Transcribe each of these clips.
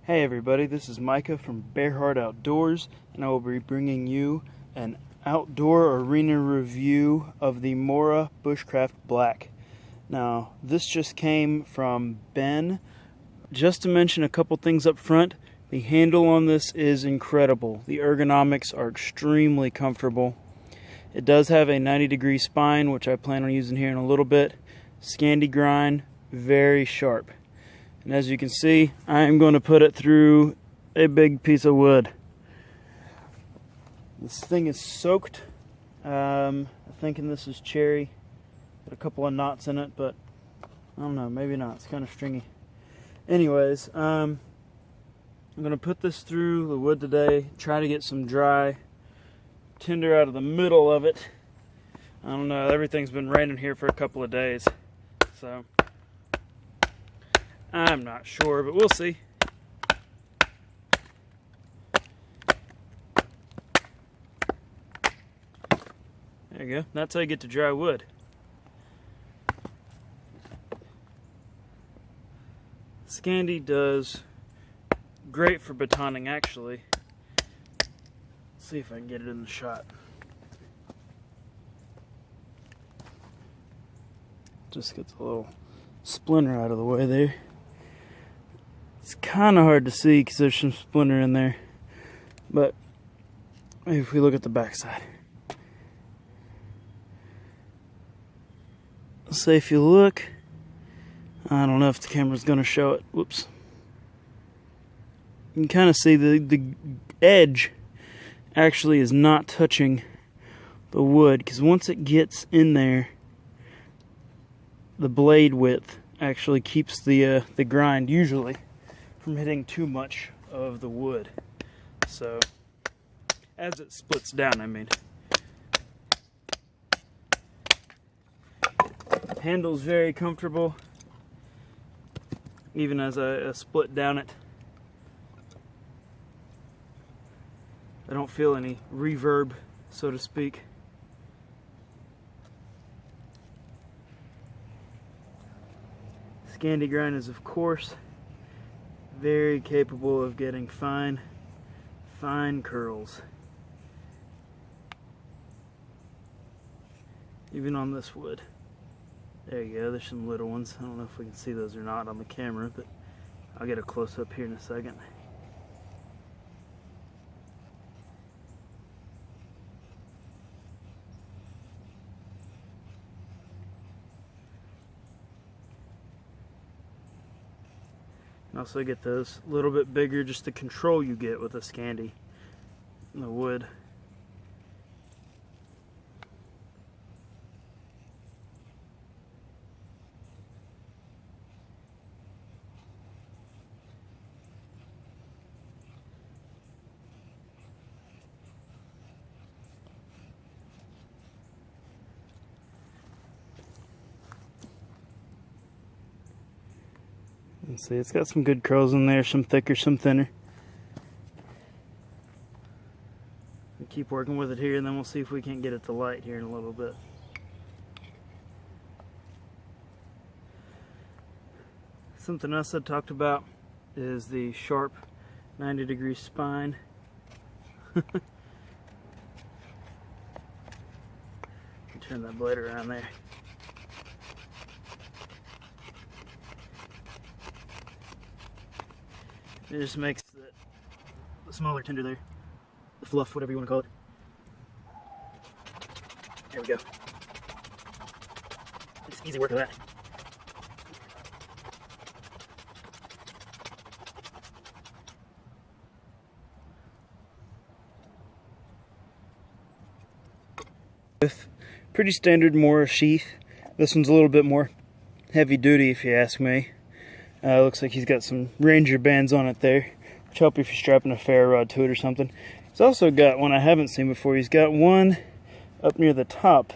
Hey everybody, this is Micah from Bearheart Outdoors, and I will be bringing you an outdoor arena review of the Mora Bushcraft Black. Now, this just came from Ben. Just to mention a couple things up front, the handle on this is incredible. The ergonomics are extremely comfortable. It does have a 90-degree spine, which I plan on using here in a little bit. Scandi Grind, very sharp. And as you can see, I am going to put it through a big piece of wood. This thing is soaked. I'm thinking this is cherry. Got a couple of knots in it, but I don't know, maybe not. It's kind of stringy. Anyways, I'm going to put this through the wood today, try to get some dry tinder out of the middle of it. I don't know, everything's been raining here for a couple of days, so I'm not sure, but we'll see. There you go. That's how you get to dry wood. Scandi does great for batoning, actually. Let's see if I can get it in the shot. Just get the little splinter out of the way there. It's kind of hard to see because there's some splinter in there, but maybe if we look at the backside. Say if you look, I don't know if the camera's going to show it. Whoops. You can kind of see the edge actually is not touching the wood, because once it gets in there, the blade width actually keeps the grind usually from hitting too much of the wood. So as it splits down, I mean. Handle's very comfortable, even as I split down it. I don't feel any reverb, so to speak. Scandi Grind is, of course, very capable of getting fine curls. Even on this wood. There you go, there's some little ones. I don't know if we can see those or not on the camera, but I'll get a close-up here in a second. And also get those a little bit bigger, just the control you get with a Scandi in the wood. Let's see, it's got some good curls in there, some thicker, some thinner. We'll keep working with it here, and then we'll see if we can't get it to light here in a little bit. Something else I talked about is the sharp 90-degree spine. Turn that blade around there. It just makes the smaller tinder there, the fluff, whatever you want to call it. There we go. It's easy work of that. With pretty standard Mora sheath. This one's a little bit more heavy duty, if you ask me. Looks like he's got some Ranger bands on it there, which help if you're strapping a ferro rod to it or something. He's also got one I haven't seen before. He's got one up near the top,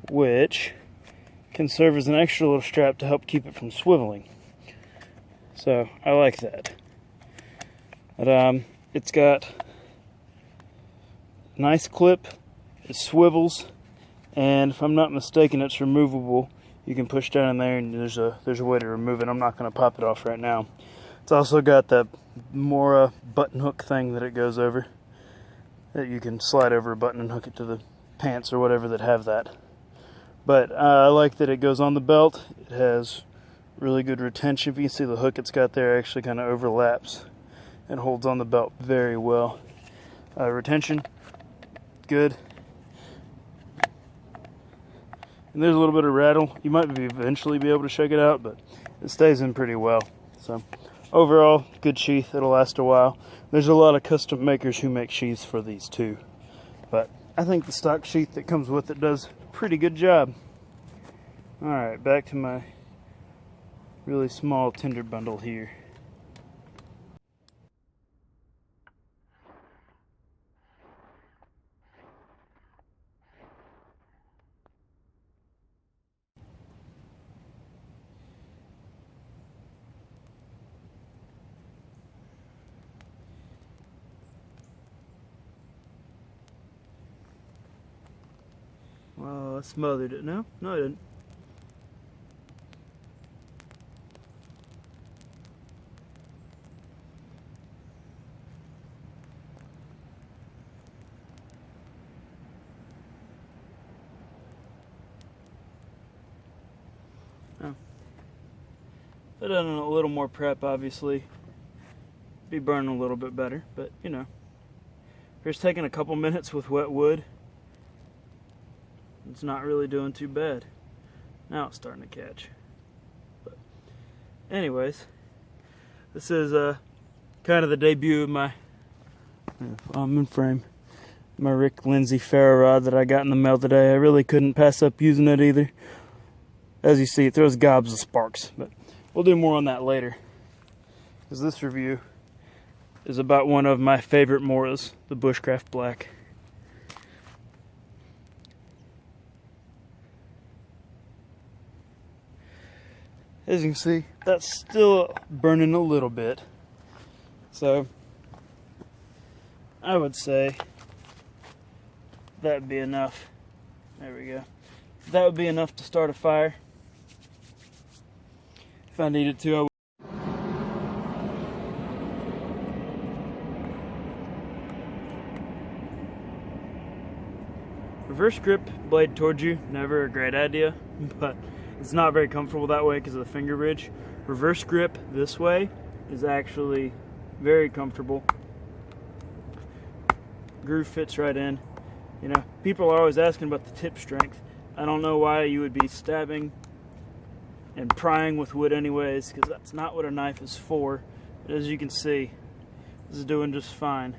which can serve as an extra little strap to help keep it from swiveling. So I like that. But it's got a nice clip. It swivels, and if I'm not mistaken, it's removable. You can push down in there, and there's a way to remove it. I'm not going to pop it off right now. It's also got that Mora button hook thing that it goes over, that you can slide over a button and hook it to the pants or whatever that have that. But I like that it goes on the belt. It has really good retention. If you can see the hook it's got there actually kind of overlaps and holds on the belt very well. Retention, good. And there's a little bit of rattle. You might eventually be able to shake it out, but it stays in pretty well. So overall, good sheath. It'll last a while. There's a lot of custom makers who make sheaths for these too, but I think the stock sheath that comes with it does a pretty good job. Alright, back to my really small tinder bundle here. Well, I smothered it. No, I didn't. Oh. If I'd done a little more prep, obviously, be burning a little bit better, but you know, just taking a couple minutes with wet wood. It's not really doing too bad. Now it's starting to catch. But anyways, this is kind of the debut of my, if I'm in frame, my Rick Lindsay ferro rod that I got in the mail today. I really couldn't pass up using it either. As you see, it throws gobs of sparks, but we'll do more on that later. Because this review is about one of my favorite Moras, the Bushcraft Black. As you can see, that's still burning a little bit. So, I would say that'd be enough. There we go. That would be enough to start a fire. If I needed to, I would. Reverse grip blade towards you, never a great idea, but it's not very comfortable that way because of the finger ridge. Reverse grip this way is actually very comfortable. Groove fits right in. You know, people are always asking about the tip strength. I don't know why you would be stabbing and prying with wood anyways, because that's not what a knife is for. But as you can see, this is doing just fine.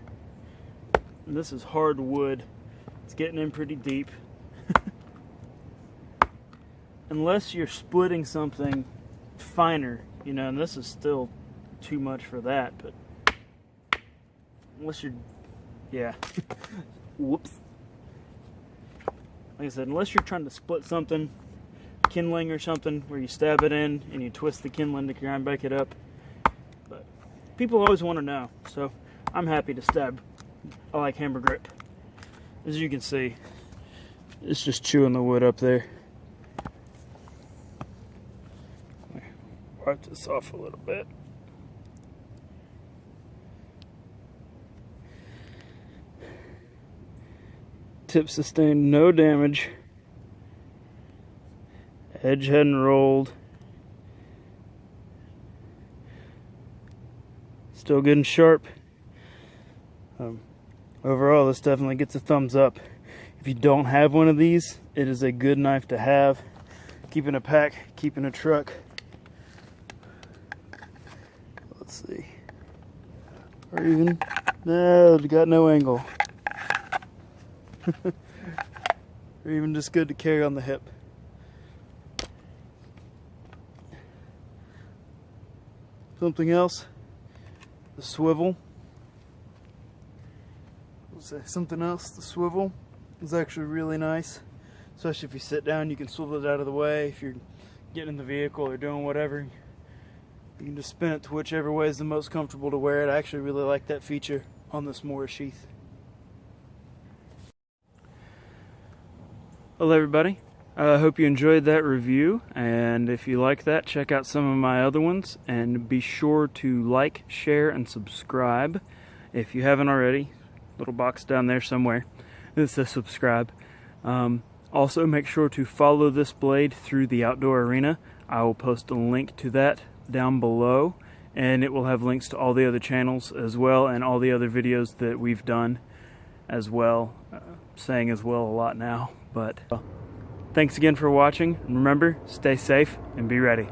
And this is hard wood. It's getting in pretty deep. Unless you're splitting something finer, you know, and this is still too much for that, but unless you're, yeah, whoops. Like I said, unless you're trying to split something, kindling or something, where you stab it in and you twist the kindling to grind back it up. But people always want to know, so I'm happy to stab. I like hammer grip. As you can see, it's just chewing the wood up there. Wipe this off a little bit. Tip sustained no damage. Edge hadn't rolled. Still good and sharp. Overall, this definitely gets a thumbs up. If you don't have one of these, it is a good knife to have. Keep in a pack, keep in a truck. Let's see. Or even, no, got no angle. Or even just good to carry on the hip. Something else, the swivel. Let's say something else, the swivel is actually really nice. Especially if you sit down, you can swivel it out of the way. If you're getting in the vehicle or doing whatever, you can just spin it to whichever way is the most comfortable to wear it. I actually really like that feature on this Mora sheath. Hello everybody, I hope you enjoyed that review, and if you like that, check out some of my other ones, and be sure to like, share, and subscribe if you haven't already. Little box down there somewhere. It says subscribe. Also, make sure to follow this blade through the outdoor arena. I will post a link to that down below, and it will have links to all the other channels as well, and all the other videos that we've done as well. Saying as well a lot now, but thanks again for watching, and remember, stay safe and be ready.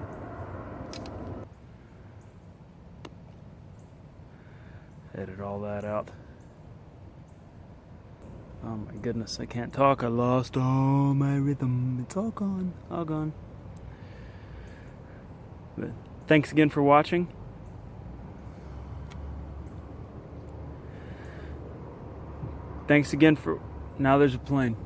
Edit all that out. Oh my goodness, I can't talk. I lost all my rhythm. It's all gone. All gone. But thanks again for watching. Thanks again for... Now there's a plane.